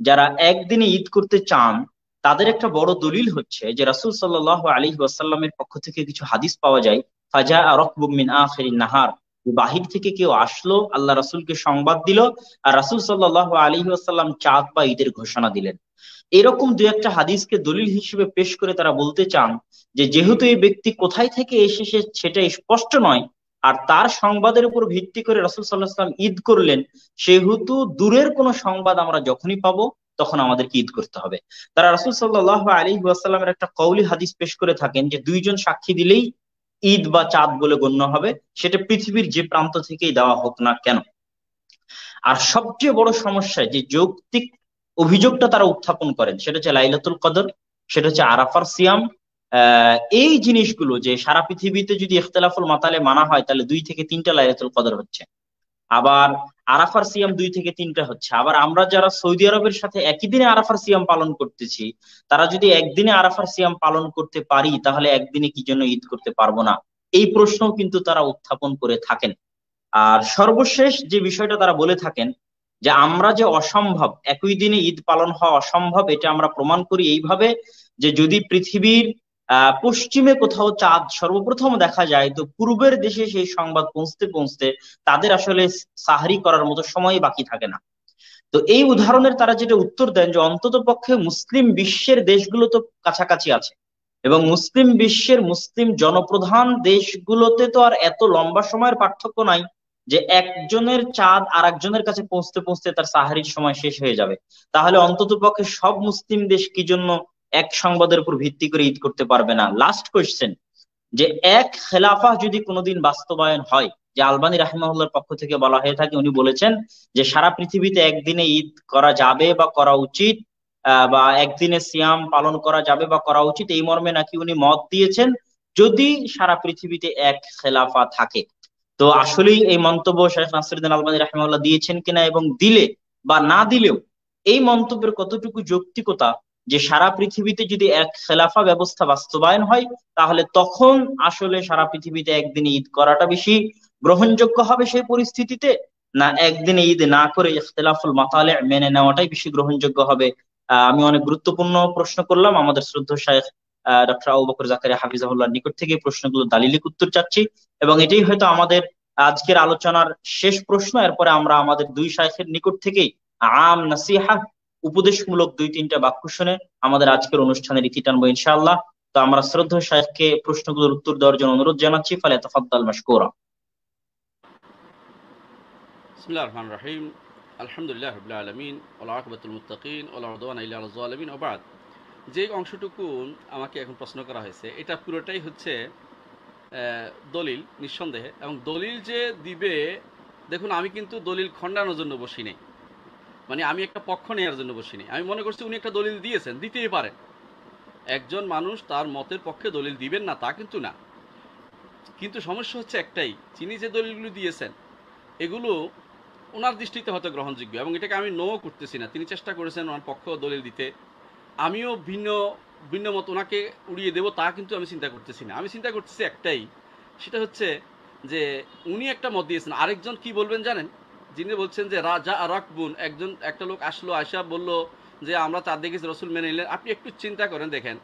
যারা একদিনে ঈদ করতে চান তাদের একটা বড় দলিল হচ্ছে যে রাসূল সাল্লাল্লাহু আলাইহি ওয়াসাল্লামের পক্ষ থেকে কিছু হাদিস পাওয়া যায়। ফাজা রাকবুম মিন আখিরিন নাহার, বাহির থেকে কেউ আসলো, আল্লাহ রাসূলকে সংবাদ দিল, আর রাসূল সাল্লাল্লাহু আলাইহি ওয়াসাল্লাম চাঁদ বা ঈদের ঘোষণা দিলেন। এরকম দু একটা হাদিসকে দলিল হিসেবে পেশ করে তারা বলতে চান যে যেহেতু এই ব্যক্তি কোথায় থেকে এসেছে সেটা স্পষ্ট নয়, আর তার সংবাদের উপর ভিত্তি করে রাসূল সাল্লাল্লাহু আলাইহি ওয়াসাল্লাম ঈদ করলেন, সেহেতু দূরের কোনো সংবাদ আমরা যখনই পাবো তখন আমাদেরকে ঈদ করতে হবে। তারা রাসূল সাল্লাল্লাহু আলাইহি ওয়াসাল্লামের একটা কওলি হাদিস পেশ করে থাকেন যে দুইজন সাক্ষী দিলেই ঈদ বা চাঁদ বলে গণ্য হবে, সেটা পৃথিবীর যে প্রান্ত থেকেই দেওয়া হোক না কেন। আর সবচেয়ে বড় সমস্যা যে যৌক্তিক অভিযোগটা তারা উত্থাপন করেন সেটা হচ্ছে লাইলাতুল কদর, সেটা হচ্ছে আরাফার সিয়াম। এই জিনিসগুলো যে সারা পৃথিবীতে যদি ইখতিলাফুল মাতালে মানা হয় তাহলে 2 থেকে 3টা লাইলাতুল কদর হচ্ছে, আবার আরাফার সিয়াম 2 থেকে 3টা হচ্ছে। আবার আমরা যারা সৌদি আরবের সাথে একই দিনে আরাফার সিয়াম পালন করতেছি, তারা যদি একদিনে আরাফার সিয়াম পালন করতে পারি তাহলে একদিনে কি জন্য ঈদ করতে পারবো না, এই প্রশ্নও কিন্তু তারা উত্থাপন করে থাকেন। আর সর্বশেষ যে বিষয়টা তারা বলে থাকেন যে আমরা যে অসম্ভব একই দিনে ঈদ পালন হওয়া অসম্ভব, এটা আমরা প্রমাণ করি এইভাবে যে যদি পৃথিবীর পশ্চিমে কোথাও চাঁদ সর্বপ্রথম দেখা যায় তো পূর্বের দেশে সেই সংবাদ পৌঁছতে পৌঁছতে তাদের আসলে সাহরি করার মতো সময় বাকি থাকে না। তো এই উদাহরণের তারা যেটা উত্তর দেন যে অন্তত পক্ষে মুসলিম বিশ্বের দেশগুলো তো কাছাকাছি আছে, এবং মুসলিম বিশ্বের মুসলিম জনপ্রধান দেশগুলোতে তো আর এত লম্বা সময়ের পার্থক্য নাই যে একজনের চাঁদ আর একজনের কাছে পৌঁছতে পৌঁছতে তার সাহারির সময় শেষ হয়ে যাবে। তাহলে অন্তত পক্ষে সব মুসলিম দেশ কি জন্য এক সংবাদের উপর ভিত্তি করে ঈদ করতে পারবে না? লাস্ট কোয়েশ্চেন, যে এক খেলাফা যদি কোনোদিন বাস্তবায়ন হয়, যে আলবানী রাহিমাহুল্লাহর পক্ষ থেকে বলা হয়ে থাকে, উনি বলেছেন যে সারা পৃথিবীতে একদিনে ঈদ করা যাবে বা করা উচিত, বা একদিনে সিয়াম পালন করা যাবে বা করা উচিত, এই মর্মে নাকি উনি মত দিয়েছেন যদি সারা পৃথিবীতে এক খেলাফা থাকে। তো আসলেই এই মন্তব্য শেখ নাসিরুদ্দিন আলবানী রাহিমাহুল্লাহ দিয়েছেন কিনা, এবং দিলে বা না দিলেও এই মন্তব্যের কতটুকু যৌক্তিকতা যে সারা পৃথিবীতে যদি এক খেলাফা ব্যবস্থা বাস্তবায়ন হয় তাহলে তখন আসলে সারা পৃথিবীতে একদিনে ঈদ করাটা বেশি গ্রহণযোগ্য হবে সেই পরিস্থিতিতে, না একদিনে ঈদ না করে ইখতিলাফুল মাতালে মেনে নেওয়াটাই বেশি গ্রহণযোগ্য হবে? আমি অনেক গুরুত্বপূর্ণ প্রশ্ন করলাম, আমাদের শ্রদ্ধেয় শাইখ ডক্টর আবু বকর জাকারিয়া হাফিজাহুল্লাহর নিকট থেকে এই প্রশ্নগুলো দালিলিক উত্তর চাচ্ছি, এবং এটাই হয়তো আমাদের আজকের আলোচনার শেষ প্রশ্ন। এরপরে আমরা আমাদের দুই শাইখের নিকট থেকেই আম নাসিহা, উপদেশমূলক 2-3টা বাক্য শুনে আমাদের আজকের অনুষ্ঠানের ইতি টানবো ইনশাআল্লাহ। তো আমরা শ্রদ্ধেয় শাইখকে প্রশ্নগুলোর উত্তর দেওয়ার জন্য অনুরোধ জানাচ্ছি, ফলে তাফাদ্দাল মাশকুরা। বিসমিল্লাহির রহমানির রহিম। আলহামদুলিল্লাহি রাব্বিল আলামিন ওয়াল আকিবাতুল মুত্তাকিন ওয়ালা উদওয়ানা ইল্লা আলাল যালিমিন ওয়া বা'দ। যে অংশটুকু আমাকে এখন প্রশ্ন করা হয়েছে এটা পুরোটাই হচ্ছে দলিল নিঃসন্দেহে, এবং দলিল যে দিবে, দেখুন আমি কিন্তু দলিল খণ্ডানোর জন্য বসি নাই, মানে আমি একটা পক্ষ নেওয়ার জন্য বসি নাই। আমি মনে করছি উনি একটা দলিল দিয়েছেন, দিতেই পারেন, একজন মানুষ তার মতের পক্ষে দলিল দিবেন না তা কিন্তু না। কিন্তু সমস্যা হচ্ছে একটাই, তিনি যে দলিলগুলো দিয়েছেন এগুলো ওনার দৃষ্টিতে হয়তো গ্রহণযোগ্য, এবং এটাকে আমি নো করতেছি না। তিনি চেষ্টা করেছেন ওনার পক্ষ দলিল দিতে, আমিও ভিন্ন ভিন্ন মত ওনাকে উড়িয়ে দেবো তা কিন্তু আমি চিন্তা করতেছি না। আমি চিন্তা করতেছি একটাই, সেটা হচ্ছে যে উনি একটা মত দিয়েছেন, আরেকজন কি বলবেন জানেন? যিনি বলছেন যে রাজা রাকবুন, একটা লোক আসলো, আয়সা বলল যে আমরা চাঁদ দেখেছি, রসুল মেনে নিলেন। আপনি একটু চিন্তা করেন, দেখেন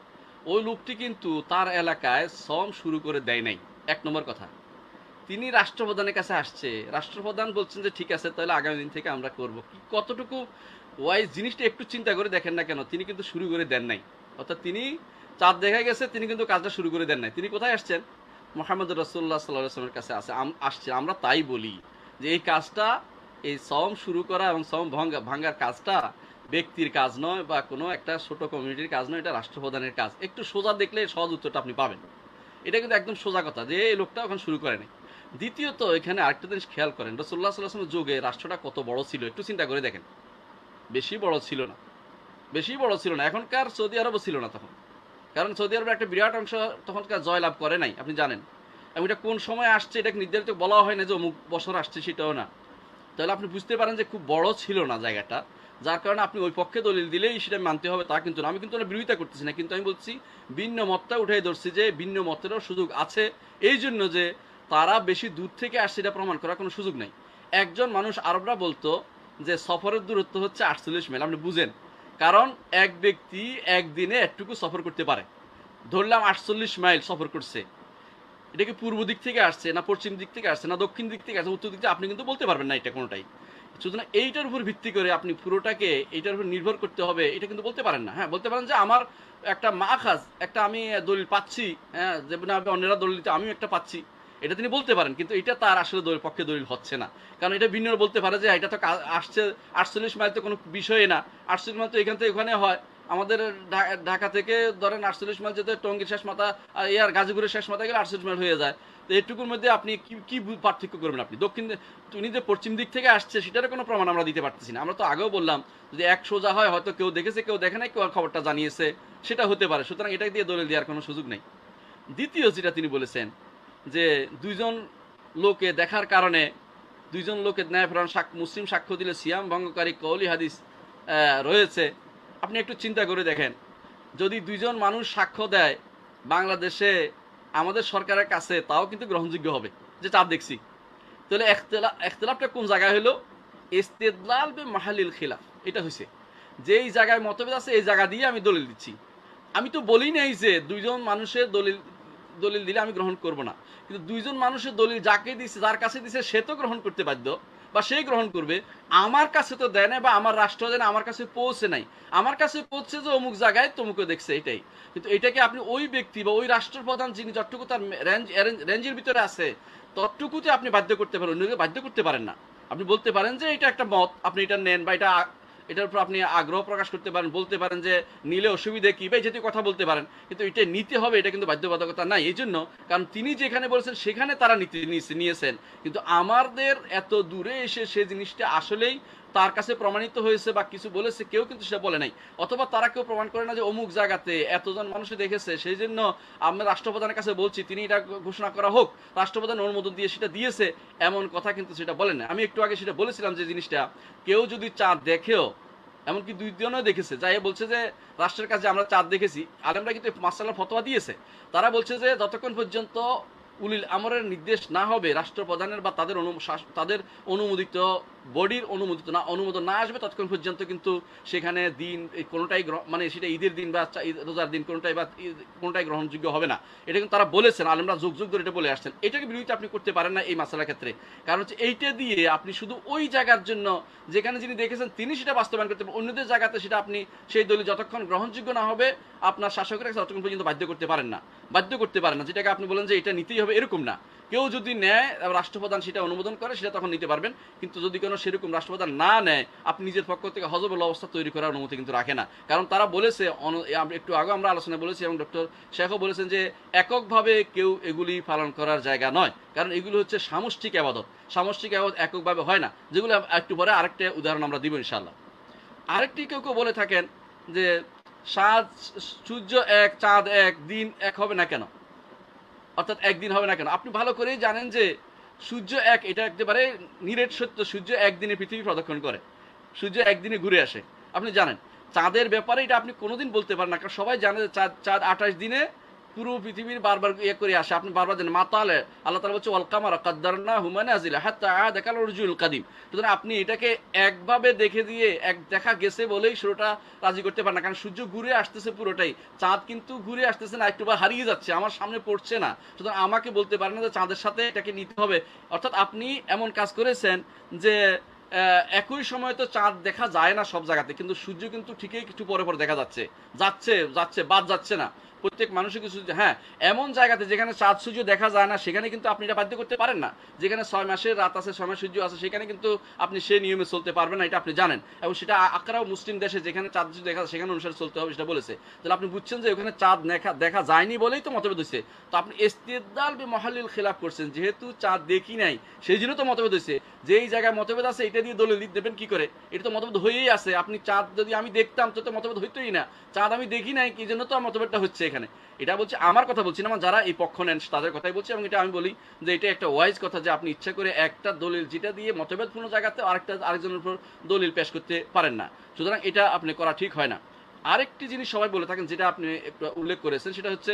ওই লোকটি কিন্তু তার এলাকায় সম শুরু করে দেয় নাই। এক নম্বর কথা, তিনি রাষ্ট্রপ্রধানের কাছে আসছে, রাষ্ট্রপ্রধান বলছেন যে ঠিক আছে তাহলে আগামী দিন থেকে আমরা করব, কি কতটুকু ওয়াইজ জিনিসটা একটু চিন্তা করে দেখেন না কেন। তিনি কিন্তু শুরু করে দেন নাই, অর্থাৎ তিনি চাঁদ দেখা গেছে, তিনি কিন্তু কাজটা শুরু করে দেন নাই। তিনি কোথায় আসছেন? মোহাম্মদ রাসূলুল্লাহ সাল্লাল্লাহু আলাইহি ওয়াসাল্লামের কাছে আসছে। আমরা তাই বলি যে এই কাজটা, এই সম শুরু করা এবং সম ভাঙ্গার কাজটা ব্যক্তির কাজ নয় বা কোনো একটা ছোট কমিউনিটির কাজ নয়, এটা রাষ্ট্রপ্রধানের কাজ। একটু সোজা দেখলে সহজ উত্তরটা আপনি পাবেন। এটা কিন্তু একদম সোজা কথা যে এই লোকটা ওখানে শুরু করেনি। দ্বিতীয়ত এখানে আরেকটা জিনিস খেয়াল করেন, রাসূলুল্লাহ সাল্লাল্লাহু আলাইহি ওয়াসাল্লামের যুগে রাষ্ট্রটা কত বড় ছিল একটু চিন্তা করে দেখেন। বেশি বড় ছিল না, বেশি বড় ছিল না। এখনকার সৌদি আরবও ছিল না তখন, কারণ সৌদি আরবের একটা বিরাট অংশ তখনকার জয়লাভ করে নাই, আপনি জানেন। এবং এটা কোন সময় আসছে এটাকে নির্ধারিত বলা হয় না যে অমুক বছর আসছে, সেটাও না। তাহলে আপনি বুঝতে পারেন যে খুব বড় ছিল না জায়গাটা, যার কারণে আপনি ওই পক্ষে দলিল দিলেই সেটা মানতে হবে তা কিন্তু না। আমি কিন্তু বিরোধিতা করতেছি না, কিন্তু আমি বলছি ভিন্ন মতটা উঠাই ধরছি যে ভিন্ন মতেরও সুযোগ আছে, এই জন্য যে তারা বেশি দূর থেকে আসছে এটা প্রমাণ করার কোনো সুযোগ নেই। একজন মানুষ, আরবরা বলতো যে সফরের দূরত্ব হচ্ছে 48 মাইল। আপনি বুঝেন, কারণ এক ব্যক্তি একদিনে এটুকু সফর করতে পারে। ধরলাম 48 মাইল সফর করছে, এটা কি পূর্ব দিক থেকে আসছে, না পশ্চিম দিক থেকে আসছে, না দক্ষিণ দিক থেকে আসছে, উত্তর দিক থেকে, আপনি কিন্তু বলতে পারবেন না এটা কোনোটাই। সুতরাং এইটার উপর ভিত্তি করে আপনি পুরোটাকে এইটার উপর নির্ভর করতে হবে, এটা কিন্তু বলতে পারেন না। হ্যাঁ, বলতে পারেন যে আমার একটা মাখাজ, একটা আমি দলিল পাচ্ছি, হ্যাঁ, যেমন আমি অন্যরা দলিল দিতে আমিও একটা পাচ্ছি, এটা তিনি বলতে পারেন, কিন্তু এটা তার আসলে দলিল পক্ষে দলিল হচ্ছে না। কারণ এটা ভিন্ন বলতে পারে যে এটা তো আসছে 48 মাইল, তো কোনো বিষয়ই না, 48 মাইল তো এখান থেকে ওখানে হয়। আমাদের ঢাকা থেকে ধরেন 48 মাইল যেতে টঙ্গীর শেষ মাথা আর ইয়ার গাজীপুরের শেষ মাথা গেলে 48 মাইল হয়ে যায়। তো এটুকুর মধ্যে আপনি কি কি পার্থক্য করবেন? আপনি দক্ষিণ, উনি যে পশ্চিম দিক থেকে আসছে সেটার কোনো প্রমাণ আমরা দিতে পারতেছি না। আমরা তো আগেও বললাম, যদি এক সোজা হয়, হয়তো কেউ দেখেছে, কেউ দেখে নাই, কেউ আর খবরটা জানিয়েছে, সেটা হতে পারে। সুতরাং এটা দিয়ে দলিল দেওয়ার কোনো সুযোগ নেই। দ্বিতীয় যেটা তিনি বলেছেন যে দুইজন লোকে দেখার কারণে, দুইজন লোকের ন্যায়প্রাণ মুসলিম সাক্ষ্য দিলে সিয়াম ভঙ্গকারী কওলি হাদিস রয়েছে। আপনি একটু চিন্তা করে দেখেন, যদি দুইজন মানুষ সাক্ষ্য দেয় বাংলাদেশে আমাদের সরকারের কাছে, তাও কিন্তু গ্রহণযোগ্য হবে যে চাঁদ দেখছি। তাহলে এখতলাফটা কোন জায়গায় হলো? ইস্তেদলাল বে মাহালিল খিলাফ, এটা হয়েছে যেই জায়গায় মতভেদ আছে এই জায়গা দিয়ে আমি দলিল দিচ্ছি। আমি তো বলি নাই যে দুইজন মানুষের দলিল দলিল দিলে আমি গ্রহণ করব না, কিন্তু দুইজন মানুষের দলিল যাকে দিছে, যার কাছে দিছে, সে তো গ্রহণ করতে বাধ্য, বা সেই গ্রহণ করবে। আমার কাছে তো দেয় না, বা আমার রাষ্ট্র দেয় না, আমার কাছে পৌঁছে নাই। আমার কাছে পৌঁছে যে অমুক জায়গায় তমুকে দেখছে, এটাই। কিন্তু এটাকে আপনি ওই ব্যক্তি বা ওই রাষ্ট্রপ্রধান যিনি যতটুকু তার রেঞ্জের ভিতরে আছে ততটুকুতে আপনি বাধ্য করতে পারেন, অন্যকে বাধ্য করতে পারেন না। আপনি বলতে পারেন যে এটা একটা মত, আপনি এটা নেন, বা এটার উপর আপনি আগ্রহ প্রকাশ করতে পারেন, বলতে পারেন যে নিলে অসুবিধা কি, বা যেটি কথা বলতে পারেন, কিন্তু এটা নিতে হবে, এটা কিন্তু বাধ্যবাধকতা নাই। এই জন্য, কারণ তিনি যেখানে বলেছেন সেখানে তারা নিয়েছেন, কিন্তু আমাদের এত দূরে এসে সে জিনিসটা আসলেই তার কাছে প্রমাণিত হয়েছে বা কিছু বলেছে, কেউ কিন্তু সেটা বলে নাই, অথবা তারা কেউ প্রমাণ করে না যে অমুক জায়গাতে এতজন মানুষ দেখেছে, সেই জন্য আমরা রাষ্ট্রপ্রধানের কাছে বলছি তিনি এটা ঘোষণা করা হোক, রাষ্ট্রপ্রধান অনুমোদন দিয়ে সেটা দিয়েছে, এমন কথা কিন্তু সেটা বলেন না। আমি একটু আগে সেটা বলেছিলাম যে জিনিসটা, কেউ যদি চাঁদ দেখেও, এমনকি দুই জনও দেখেছে, যাই বলছে যে রাষ্ট্রের কাছে আমরা চাঁদ দেখেছি, আলেমরা কিন্তু মাসাল্লাহ ফতোয়া দিয়েছে। তারা বলছে যে যতক্ষণ পর্যন্ত উলিল আমরের নির্দেশ না হবে, রাষ্ট্রপ্রধানের বা তাদের অনুমোদিত বডির অনুমোদন না আসবে, ততক্ষণ পর্যন্ত কিন্তু সেখানে দিন কোনোটাই, মানে সেটা ঈদের দিন বা রোজার দিন কোনোটাই গ্রহণযোগ্য হবে না। এটা কিন্তু তারা বলেছেন, আলেমরা যুগ যুগ ধরে এটা বলে আসছেন। এটাকে বিরোধিতা আপনি করতে পারেন না এই মাসালার ক্ষেত্রে। কারণ হচ্ছে এইটা দিয়ে আপনি শুধু ওই জায়গার জন্য, যেখানে যিনি দেখেছেন তিনি সেটা বাস্তবায়ন করতে পারেন, অন্যদের জায়গাতে সেটা আপনি সেই দলিল যতক্ষণ গ্রহণযোগ্য না হবে আপনার শাসকের কাছে, ততক্ষণ পর্যন্ত বাধ্য করতে পারেন না। যেটাকে আপনি বলেন যে এটা নিতেই হবে, এরকম না। কেউ যদি নেয়, রাষ্ট্রপ্রধান সেটা অনুমোদন করে, সেটা তখন নিতে পারবেন। কিন্তু যদি কোনো সেরকম রাষ্ট্রপ্রধান না নেয়, আপনি নিজের পক্ষ থেকে হযবল অবস্থা তৈরি করার অনুমতি কিন্তু রাখে না। কারণ তারা বলেছে, একটু আগে আমরা আলোচনা বলেছি, এবং ডক্টর শেখও বলেছেন যে এককভাবে কেউ এগুলি পালন করার জায়গা নয়, কারণ এগুলো হচ্ছে সামষ্টিক আবাদত। সামষ্টিক আবাদত এককভাবে হয় না, যেগুলো একটু পরে আরেকটা উদাহরণ আমরা দিব ইনশাআল্লাহ। আরেকটি কেউ কেউ বলে থাকেন যে সূর্য এক, চাঁদ এক, দিন এক হবে না কেন, অর্থাৎ একদিন হবে না কেন? আপনি ভালো করেই জানেন যে সূর্য এক, এটা একেবারে নিরেট সত্য। সূর্য একদিনে পৃথিবী প্রদক্ষিণ করে, সূর্য একদিনে ঘুরে আসে, আপনি জানেন। চাঁদের ব্যাপারে এটা আপনি কোনোদিন বলতে পারেন না, কারণ সবাই জানে যে চাঁদ 28 দিনে পুরো পৃথিবীর বারবার করে আসে। আপনি বারবার জানেন মাতালে আল্লাহ তাআলা বলছে ওয়াল কামারা কাদ্দারনাহু মানাজিলা হাত্তা আদা কাল উরজুল কাদিম। সুতরাং আপনি এটাকে একভাবে দেখে দিয়ে এক দেখা গেছে বলেই শুরুটা রাজি করতে পারেন না, কারণ সূর্য ঘুরে আসতেছে পুরোটাই, চাঁদ কিন্তু ঘুরে আসতেছে না, একটু বা হারিয়ে যাচ্ছে, আমার সামনে পড়ছে না। সুতরাং আমাকে বলতে পারেন না যে চাঁদের সাথে এটাকে নিতে হবে। অর্থাৎ আপনি এমন কাজ করেছেন যে একই সময় তো চাঁদ দেখা যায় না সব জায়গাতে, কিন্তু সূর্য কিন্তু ঠিকই একটু পরে পরে দেখা যাচ্ছে, বাদ যাচ্ছে না প্রত্যেক মানুষের কিছু। হ্যাঁ, এমন জায়গাতে যেখানে চাঁদ সূর্য দেখা যায় না, সেখানে কিন্তু আপনি এটা বাধ্য করতে পারেন না। যেখানে 6 মাসের রাত আছে, 6 মাস সূর্য আছে, সেখানে কিন্তু আপনি সেই নিয়মে চলতে পারবেন না, এটা আপনি জানেন। এবং সেটা আকরাও মুসলিম দেশে যেখানে চাঁদ সূর্য দেখা যায় সেখানে অনুসারে চলতে হবে, সেটা বলেছে। তাহলে আপনি বুঝছেন যে ওখানে চাঁদ দেখা যায়নি বলেই তো মতভেদ হয়েছে। তো আপনি ইস্তিদলাল বি মাহালিল খিলাফ করছেন, যেহেতু চাঁদ দেখি নাই সেই জন্য তো মতভেদ হয়েছে। যেই জায়গায় মতভেদ আছে এটা দিয়ে দলিল দেবেন কি করে? এটা তো মতভেদ হয়েই আছে। আপনি চাঁদ যদি আমি দেখতাম তো মতভেদ হইতোই না, চাঁদ আমি দেখি নাই কি জন্য তো মতভেদটা হচ্ছে এখানে। এটা বলছে, আমার কথা বলছি না, যারা এই পক্ষ নেন তাদের কথাই বলছি। এবং এটা আমি বলি যে এটা একটা ওয়াইজ কথা, যে আপনি ইচ্ছা করে একটা দলিল যেটা দিয়ে মতভেদপূর্ণ জায়গাতে আরেকজনের উপর দলিল পেশ করতে পারেন না। সুতরাং এটা আপনি করা ঠিক হয় না। আরেকটি জিনিস সবাই বলে থাকেন, যেটা আপনি একটু উল্লেখ করেছেন, সেটা হচ্ছে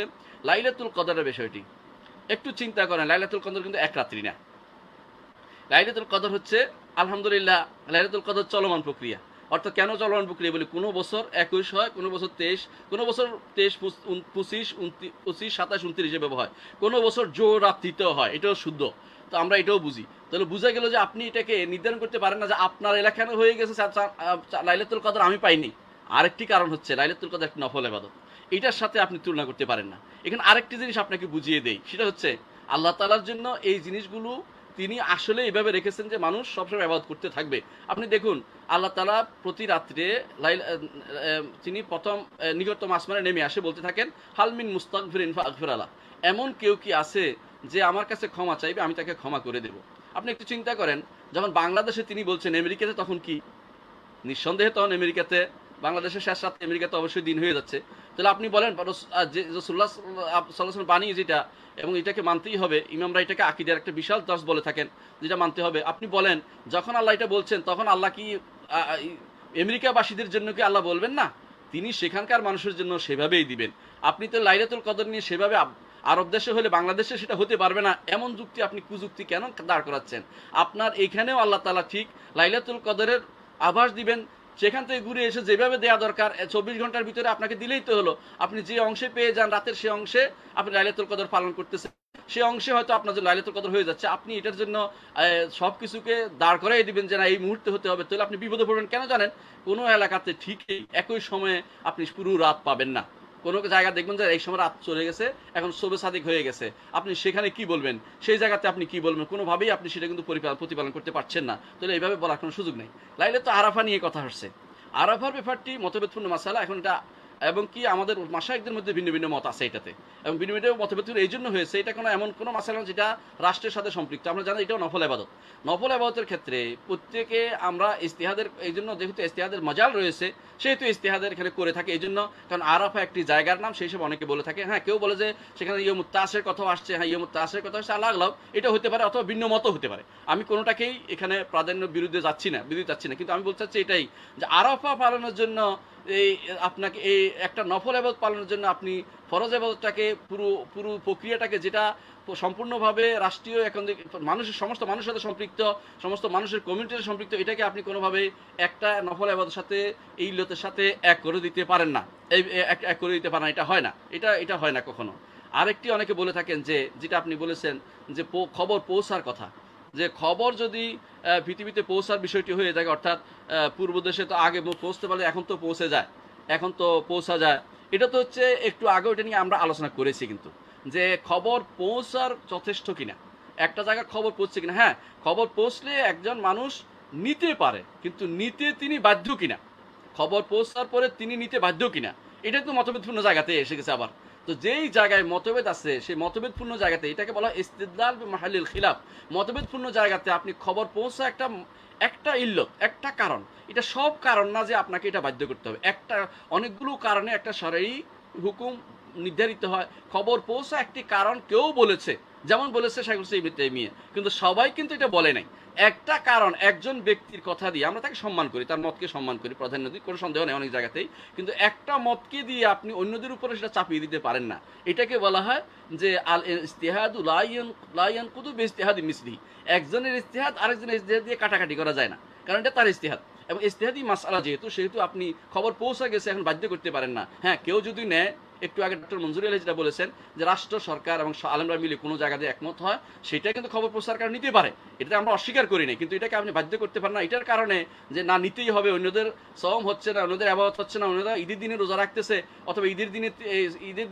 লাইলাতুল কদরের বিষয়টি। একটু চিন্তা করেন, লাইলাতুল কদর কিন্তু এক রাত্রি না। লাইলাতুল কদর হচ্ছে আলহামদুলিল্লাহ লাইলাতুল কদর চলমান প্রক্রিয়া। অর্থাৎ কেন চলমান প্রক্রিয়া বলি, কোনো বছর 21 হয়, কোনো বছর 23, কোনো বছর 23, 25, 25, 27, 29 এভাবে হয়, কোনো বছর জোর রাত্রিতেও হয়, এটাও শুদ্ধ। তো আমরা এটাও বুঝি। তাহলে বোঝা গেল যে আপনি এটাকে নির্ধারণ করতে পারেন না যে আপনার এলাকায় হয়ে গেছে লাইলাতুল কদর, আমি পাইনি। আরেকটি কারণ হচ্ছে লাইলাতুল কদর একটি নফল ইবাদত, এটার সাথে আপনি তুলনা করতে পারেন না। এখানে আরেকটি জিনিস আপনাকে বুঝিয়ে দেই, সেটা হচ্ছে আল্লাহ তাআলার জন্য এই জিনিসগুলো তিনি আসলে এইভাবে রেখেছেন যে মানুষ সবসময় ইবাদত করতে থাকবে। আপনি দেখুন আল্লাহ তাআলা প্রতি রাত্রে তিনি প্রথম নিকটতম আসমানে নেমে আসে বলতে থাকেন, হালমিন মুস্তাগফিরিন ফাগফির আলাহ, এমন কেউ কি আছে যে আমার কাছে ক্ষমা চাইবে, আমি তাকে ক্ষমা করে দেব। আপনি একটু চিন্তা করেন, যখন বাংলাদেশে তিনি বলছেন, আমেরিকাতে তখন কি? নিঃসন্দেহে তখন আমেরিকাতে, বাংলাদেশের শেষ রাত, আমেরিকাতে অবশ্যই দিন হয়ে যাচ্ছে। তাহলে আপনি বলেন যে রাসূলুল্লাহ সাল্লাল্লাহু আলাইহি ওয়াসাল্লাম বাণী যেটা, এবং এটাকে মানতেই হবে, ইমামরা এটাকে আকীদার একটা বিশাল দর্শ বলে থাকেন, যেটা মানতে হবে। আপনি বলেন যখন আল্লাহ এটা বলছেন তখন আল্লাহ কি আমেরিকাবাসীদের জন্য কি আল্লাহ বলবেন না? তিনি সেখানকার মানুষের জন্য সেভাবেই দিবেন। আপনি তো লাইলাতুল কদর নিয়ে সেভাবে আরব দেশে হলে বাংলাদেশে সেটা হতে পারবে না, এমন যুক্তি আপনি কুযুক্তি কেন দাঁড় করাচ্ছেন? আপনার এখানেও আল্লাহ তাআলা ঠিক লাইলাতুল কদরের আভাস দিবেন, সেখান থেকে ঘুরে এসে যেভাবে দেয়া দরকার 24 ঘন্টার ভিতরে আপনাকে দিলেই তো হলো। আপনি যে অংশে পেয়ে যান রাতের, সে অংশে আপনি লাইলাতুল কদর পালন করতেছেন, সে অংশে হয়তো আপনার জন্য লাইলাতুল কদর হয়ে যাচ্ছে। আপনি এটার জন্য সবকিছুকে দাঁড় করাই দিবেন যে না এই মুহূর্তে হতে হবে, তাহলে আপনি বিপদে পড়বেন। কেন জানেন? কোনো এলাকাতে ঠিকই একই সময়ে আপনি পুরো রাত পাবেন না। কোনো জায়গা দেখবেন যে এই সময় রাত চলে গেছে, এখন শোবে সাদিক হয়ে গেছে, আপনি সেখানে কি বলবেন? সেই জায়গাতে আপনি কি বলবেন? কোনোভাবেই আপনি সেটা কিন্তু প্রতিপালন করতে পারছেন না। তাহলে এইভাবে বলার কোনো সুযোগ নেই। লাইলাতুল আরাফা নিয়ে কথা হচ্ছে, আরাফার ব্যাপারটি মতভেদপূর্ণ মাসালা। এখন এটা এবং কি আমাদের মাশায়েখদের মধ্যে ভিন্ন ভিন্ন মত আছে এটাতে, এবং ভিন্ন ভিন্ন মতভেদ এই জন্য হয়েছে, এটা কোনো এমন কোনো মাসালা যেটা রাষ্ট্রের সাথে সম্পৃক্ত। আমরা জানি এটাও নফল ইবাদত। নফল ইবাদতের ক্ষেত্রে প্রত্যেকে আমরা ইজতিহাদের, এই জন্য যেহেতু ইজতিহাদের মজাল রয়েছে সেহেতু ইজতিহাদের এখানে করে থাকে। এই জন্য কারণ আরাফা একটি জায়গার নাম, সেই সব অনেকে বলে থাকে। হ্যাঁ, কেউ বলে যে সেখানে ইয়মুত তাসের কথাও আসছে, হ্যাঁ ইয়মুত তাসের কথা আসছে, আল্লাহ আল্লাহ, এটা হতে পারে, অথবা ভিন্ন মতও হতে পারে। আমি কোনোটাকেই এখানে প্রাধান্য বিরুদ্ধে যাচ্ছি না, কিন্তু আমি বলতে চাচ্ছি এটাই যে আরাফা পালনের জন্য এই আপনাকে এই একটা নফল ইবাদত পালনের জন্য আপনি ফরজ ইবাদতটাকে পুরো পুরো প্রক্রিয়াটাকে, যেটা সম্পূর্ণভাবে রাষ্ট্রীয় এখন মানুষের সমস্ত মানুষের সাথে সম্পৃক্ত, সমস্ত মানুষের কমিউনিটির সম্পৃক্ত, এটাকে আপনি কোনোভাবে একটা নফল ইবাদতের সাথে এই ইল্লতের সাথে এক করে দিতে পারেন না। এক করে দিতে পারেন না, এটা হয় না, এটা হয় না কখনো। আরেকটি অনেকে বলে থাকেন যে, যেটা আপনি বলেছেন যে খবর পৌঁছার কথা, যে খবর যদি পৃথিবীতে পৌঁছার বিষয়টি হয়ে থাকে, অর্থাৎ পূর্ব দেশে তো আগে পৌঁছতে পারলে এখন তো পৌঁছে যায়, এখন তো পৌঁছা যায়। এটা তো হচ্ছে একটু আগে ওটা নিয়ে আমরা আলোচনা করেছি, কিন্তু যে খবর পৌঁছার যথেষ্ট কিনা, একটা জায়গায় খবর পৌঁছছে কিনা। হ্যাঁ, খবর পৌঁছলে একজন মানুষ নিতে পারে, কিন্তু নিতে তিনি বাধ্য কিনা, খবর পৌঁছার পরে তিনি নিতে বাধ্য কিনা, এটা তো মতভেদপূর্ণ জায়গাতে এসে গেছে আবার। তো যেই জায়গায় মতভেদ আছে সেই মতভেদপূর্ণ জায়গাতে, এটাকে বলা হয় ইস্তিদলাল বিমাহালিল খিলাফ। মতভেদপূর্ণ জায়গাতে আপনি খবর পৌঁছা একটা ইল্লত, একটা কারণ, এটা সব কারণ না যে আপনাকে এটা বাধ্য করতে হবে। অনেকগুলো কারণে একটা শরঈ হুকুম নির্ধারিত হয়। খবর পৌঁছা একটি কারণ, কেউ বলেছে, যেমন বলেছে শাইখুল ইসলাম ইবনে তাইমিয়া, কিন্তু সবাই কিন্তু এটা বলে নাই। একটা কারণ, একজন ব্যক্তির কথা দিয়ে আমরা তাকে সম্মান করি, তার মতকে সম্মান করি, প্রাধান্য দিই, কোনো সন্দেহ নেই অনেক জায়গাতেই, কিন্তু একটা মতকে দিয়ে আপনি অন্যদের উপরে সেটা চাপিয়ে দিতে পারেন না। এটাকে বলা হয় যে আল ইজতিহাদু লা ইয়ানকুদু বিইজতিহাদি মিসলিহি। একজনের ইজতিহাদ আরেকজনের ইজতিহাদ দিয়ে কাটাকাটি করা যায় না, কারণ এটা তার ইজতিহাদ এবং ইজতিহাদি মাসআলা সেহেতু আপনি খবর পৌঁছা গেছে, এখন বাধ্য করতে পারেন না। হ্যাঁ, কেউ যদি নেয়, একটু আগে ডক্টর মঞ্জুর আলী যেটা বলেছেন যে রাষ্ট্র সরকার এবং আলেমরা মিলে কোনো জায়গাতে একমত হয়, সেটা কিন্তু খবর প্রচার কারণ নিতে পারে, এটা আমরা অস্বীকার করি না, কিন্তু এটাকে আপনি বাধ্য করতে পারেন না এটার কারণে যে না নিতেই হবে, অন্যদের সওম হচ্ছে না, অন্যদের ইবাদত হচ্ছে না, অন্যরা ঈদের দিনে রোজা রাখতেছে, অথবা ঈদের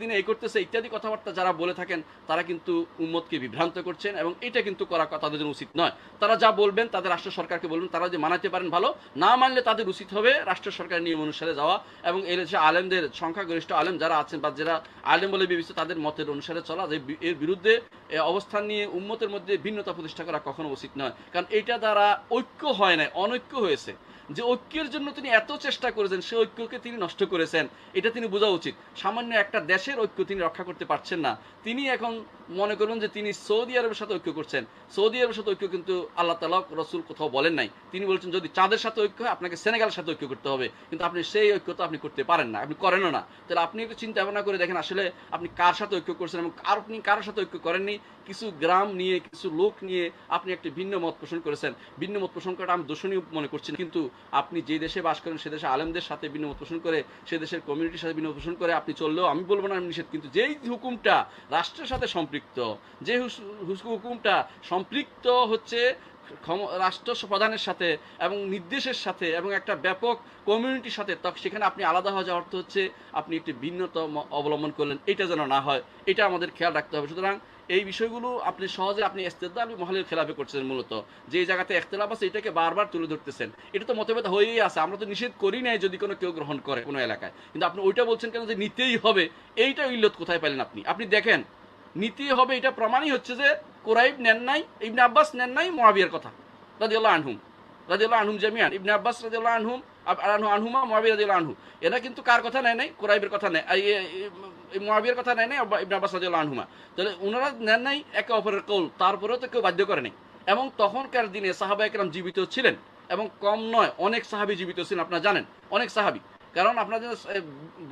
দিনে এই করতেছে ইত্যাদি কথাবার্তা যারা বলে থাকেন, তারা কিন্তু উম্মতকে বিভ্রান্ত করছেন, এবং এটা কিন্তু করা তাদের জন্য উচিত নয়। তারা যা বলবেন তাদের রাষ্ট্র সরকারকে বলবেন, তারা যদি মানাতে পারেন ভালো, না মানলে তাদের উচিত হবে রাষ্ট্র সরকারের নিয়ম অনুসারে যাওয়া, এবং এর আলেমদের সংখ্যাগরিষ্ঠ আলেম যারা আছেন বা যারা আলেম বলে বিবেচিত তাদের মতের অনুসারে চলা, যে এর বিরুদ্ধে অবস্থান নিয়ে উম্মতের মধ্যে ভিন্নতা প্রতিষ্ঠা করা কখনো উচিত নয়, কারণ এটা দ্বারা ঐক্য হয় না, অনৈক্য হয়েছে। যে ঐক্যের জন্য তিনি এত চেষ্টা করেছেন, সে ঐক্যকে তিনি নষ্ট করেছেন, এটা তিনি বোঝা উচিত। সামান্য একটা দেশের ঐক্য তিনি রক্ষা করতে পারছেন না, তিনি এখন মনে করুন যে তিনি সৌদি আরবের সাথে ঐক্য করছেন। সৌদি আরবের সাথে ঐক্য কিন্তু আল্লাহ তাআলা রাসূল কোথাও বলেন নাই। তিনি বলছেন যদি চাঁদের সাথে ঐক্য হয় আপনাকে সেনেগালের সাথে ঐক্য করতে হবে, কিন্তু আপনি সেই ঐক্য তো আপনি করতে পারেন না, আপনি করেনও না। তাহলে আপনি একটু চিন্তা ভাবনা করে দেখেন আসলে আপনি কার সাথে ঐক্য করছেন এবং আপনি কারোর সাথে ঐক্য করেননি। কিছু গ্রাম নিয়ে, কিছু লোক নিয়ে আপনি একটি ভিন্ন মত পোষণ করেছেন। ভিন্ন মত পোষণ করাটা আমি দোষণীয় মনে করছি না, কিন্তু আপনি যে দেশে বাস করেন সে দেশে আলেমদের সাথে ভিন্ন মত পোষণ করে, সে দেশের কমিউনিটির সাথে ভিন্ন মত পোষণ করে আপনি চললেও আমি বলবো না আমি নিষেধ, কিন্তু যেই হুকুমটা রাষ্ট্রের সাথে সম্পৃক্ত, যে হুকুমটা সম্পৃক্ত হচ্ছে রাষ্ট্র প্রধানের সাথে এবং নির্দেশের সাথে এবং একটা ব্যাপক কমিউনিটির সাথে, তখন সেখানে আপনি আলাদা হওয়া যাওয়ার অর্থ হচ্ছে আপনি একটি ভিন্নতা অবলম্বন করলেন। এটা যেন না হয়, এটা আমাদের খেয়াল রাখতে হবে। সুতরাং এই বিষয়গুলো আপনি সহজে আপনি ইস্তেদলাল মহলের খেলাফে করছেন, মূলত যে জায়গাতে ইখতিলাফ আছে এটাকে বারবার তুলে ধরতেছেন। এটা তো মতভেদ হয়েই আছে, আমরা তো নিষেধ করি নাই যদি কোনো কেউ গ্রহণ করে কোনো এলাকায়, কিন্তু আপনি ওইটা বলছেন কেন যে নিতেই হবে? এইটা ইল্লত কোথায় পেলেন আপনি? আপনি দেখেন নিতেই হবে এটা প্রমাণই হচ্ছে যে কুরাইব নেন নাই, ইবনে আব্বাস নেন নাই মুআবিয়ার কথা রাদিয়াল্লাহু আনহুম জামিআন, ইবনে আব্বাস রাদিয়াল্লাহু আনহুমা, মুআবিয়া রাদিয়াল্লাহু আনহু, এরা কিন্তু কার কথা নেয় নাই? কুরাইবের কথা নেয়, এই মুআবিয়ার কথা নেয় নাই ইবনে আব্বাস রাদিয়াল্লাহু আনহুমা। তাহলে ওনারা নেন নাই একে অপরের কৌল, তারপরেও তো কেউ বাধ্য করে নাই। এবং তখনকার দিনে সাহাবা একরাম জীবিত ছিলেন, এবং কম নয় অনেক সাহাবী জীবিত ছিলেন, আপনারা জানেন অনেক সাহাবী, কারণ আপনাদের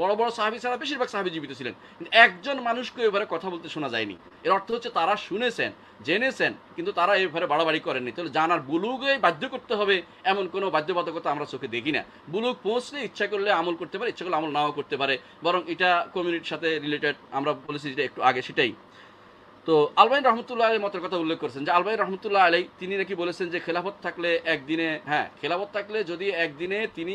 বড় বড় সাহাবী ছাড়া বেশিরভাগ সাহাবী জীবিত ছিলেন, কিন্তু একজন মানুষকে এবারে কথা বলতে শোনা যায়নি। এর অর্থ হচ্ছে তারা শুনেছেন, জেনেছেন, কিন্তু তারা এবারে বাড়াবাড়ি করেননি। তাহলে জানার বুলুগে বাধ্য করতে হবে এমন কোনো বাধ্যবাধকতা আমরা চোখে দেখি না। বুলুগ পৌঁছলে ইচ্ছা করলে আমল করতে পারে, ইচ্ছা করলে আমল নাও করতে পারে, বরং এটা কমিউনিটির সাথে রিলেটেড, আমরা বলেছি যেটা একটু আগে সেটাই। তো আলবানী রহমতুল্লাহ আলাই মতের কথা উল্লেখ করেছেন যে আলবানী রহমতুল্লাহ আলাই তিনি নাকি বলেছেন যে খেলাফত থাকলে একদিনে, হ্যাঁ খেলাফত থাকলে যদি একদিনে তিনি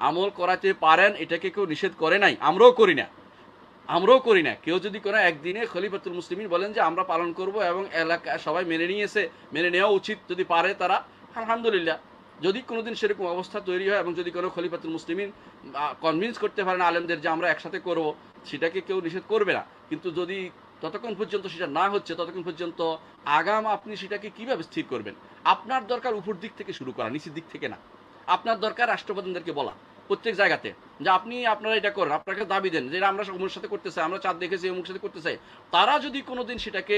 আমল করাতে পারেন এটাকে কেউ নিষেধ করে নাই, আমরাও করি না। কেউ যদি কোনো একদিনে খলিফাতুল মুসলিমিন বলেন যে আমরা পালন করব এবং এলাকা সবাই মেনে নিয়েছে, মেনে নেওয়া উচিত যদি পারে তারা, আলহামদুলিল্লাহ। যদি কোনোদিন সেরকম অবস্থা তৈরি হয় এবং যদি কোনো খলিফাতুল মুসলিমিন কনভিন্স করতে পারেন আলেমদের যে আমরা একসাথে করব, সেটাকে কেউ নিষেধ করবে না। কিন্তু যদি ততক্ষণ পর্যন্ত সেটা না হচ্ছে, ততক্ষণ পর্যন্ত আগাম আপনি সেটাকে কিভাবে স্থির করবেন? আপনার দরকার উপর দিক থেকে শুরু করা, নিচের দিক থেকে না। আপনার দরকার রাষ্ট্রপ্রধানদেরকে বলা প্রত্যেক জায়গাতে যে আপনারা এটা করেন, আপনাকে দাবি দেন যে আমরা অমুকের সাথে করতে চাই, আমরা চাঁদ দেখেছি অমুকের সাথে করতে চাই। তারা যদি কোনোদিন সেটাকে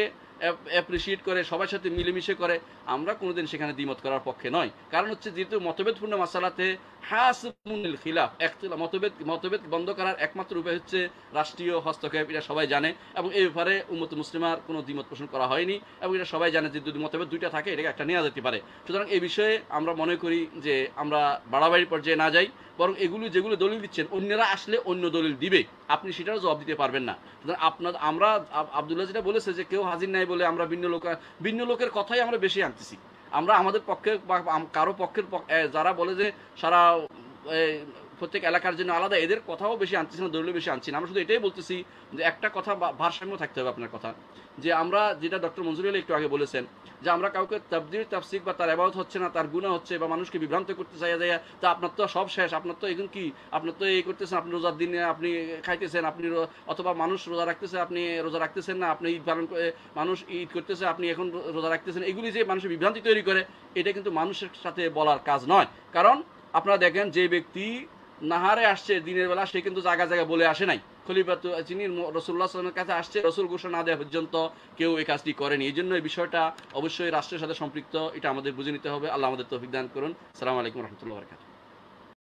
অ্যাপ্রিসিয়েট করে, সবার সাথে মিলেমিশে করে, আমরা কোনোদিন সেখানে দ্বিমত করার পক্ষে নয়। কারণ হচ্ছে যেহেতু মতভেদপূর্ণ মাসালাতে হাসবুল খিলাফ, মতভেদ বন্ধ করার একমাত্র উপায় হচ্ছে রাষ্ট্রীয় হস্তক্ষেপ, এটা সবাই জানে, এবং এই ব্যাপারে উম্মত মুসলিমার কোনো দ্বিমত পোষণ করা হয়নি, এবং এটা সবাই জানে যে যদি মতভেদ দুইটা থাকে এটাকে একটা নেওয়া যেতে পারে। সুতরাং এই বিষয়ে আমরা মনে করি যে আমরা বাড়াবাড়ির পর্যায়ে না যাই, বরং যেগুলো দলিল দিচ্ছেন অন্যরা আসলে অন্য দলিল দিবে, আপনি সেটারও জবাব দিতে পারবেন না। আমরা আব্দুল্লাহ যেটা বলেছে যে কেউ হাজির নাই বলে আমরা ভিন্ন লোকের কথাই আমরা বেশি আনতেছি। আমরা আমাদের পক্ষে বা কারো পক্ষের যারা বলে যে সারা প্রত্যেক এলাকার জন্য আলাদা, এদের কথাও বেশি আনতেছি না, দলিল বেশি আনছি না। আমরা শুধু এটাই বলতেছি যে একটা কথা ভারসাম্য থাকতে হবে আপনার কথা, যে আমরা যেটা ডক্টর মনজুর আলী একটু আগে বলেছেন যে আমরা কাউকে তাবদীল তাফসিক বা তার ইবাদত হচ্ছে না, তার গুনাহ হচ্ছে বা মানুষকে বিভ্রান্ত করতে চাই যায়, তা আপনার তো সব শেষ, আপনার তো এখন কি, আপনার তো এই করতেছেন, আপনি রোজার দিনে আপনি খাইতেছেন, আপনি অথবা মানুষ রোজা রাখতেছে আপনি রোজা রাখতেছেন না, আপনি ঈদ পালন করে মানুষ ঈদ করতেছে আপনি এখন রোজা রাখতেছেন, এগুলি যে মানুষের বিভ্রান্তি তৈরি করে, এটা কিন্তু মানুষের সাথে বলার কাজ নয়। কারণ আপনারা দেখেন যে ব্যক্তি নাহারে আসছে দিনের বেলা, সে কিন্তু জায়গা জায়গা বলে আসে নাই, খলিফাতু যিনি রাসূলুল্লাহ সাল্লাল্লাহু আলাইহি ওয়াসাল্লামের কাছে আসছে, রাসূল ঘোষণা না দেওয়া পর্যন্ত কেউ এই কাজটি করেনি। এই জন্য এই বিষয়টা অবশ্যই রাষ্ট্রের সাথে সম্পৃক্ত, এটা আমাদের বুঝে নিতে হবে। আল্লাহ আমাদের তৌফিক দান করুন। আসসালামু আলাইকুম ওয়া রাহমাতুল্লাহি ওয়া বারাকাতুহু।